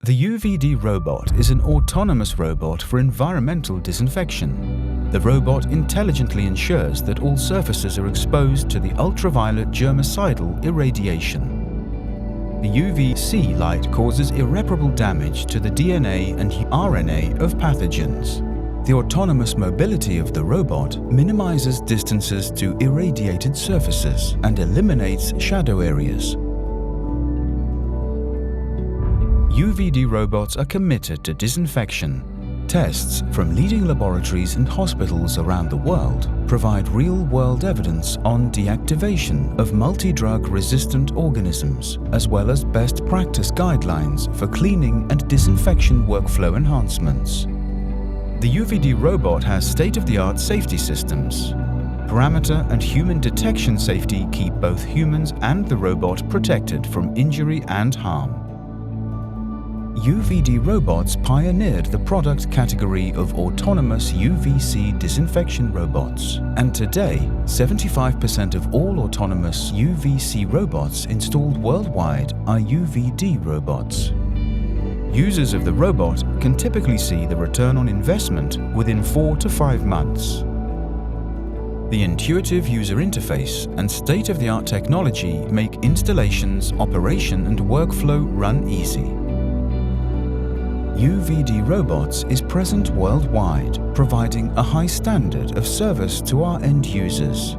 The UVD robot is an autonomous robot for environmental disinfection. The robot intelligently ensures that all surfaces are exposed to the ultraviolet germicidal irradiation. The UVC light causes irreparable damage to the DNA and RNA of pathogens. The autonomous mobility of the robot minimizes distances to irradiated surfaces and eliminates shadow areas. UVD robots are committed to disinfection. Tests from leading laboratories and hospitals around the world provide real-world evidence on deactivation of multi-drug resistant organisms, as well as best practice guidelines for cleaning and disinfection workflow enhancements. The UVD robot has state-of-the-art safety systems. Parameter and human detection safety keep both humans and the robot protected from injury and harm. UVD robots pioneered the product category of autonomous UVC disinfection robots, and today 75% of all autonomous UVC robots installed worldwide are UVD robots. Users of the robot can typically see the return on investment within 4 to 5 months. The intuitive user interface and state-of-the-art technology make installations, operation and workflow run easy. UVD Robots is present worldwide, providing a high standard of service to our end users.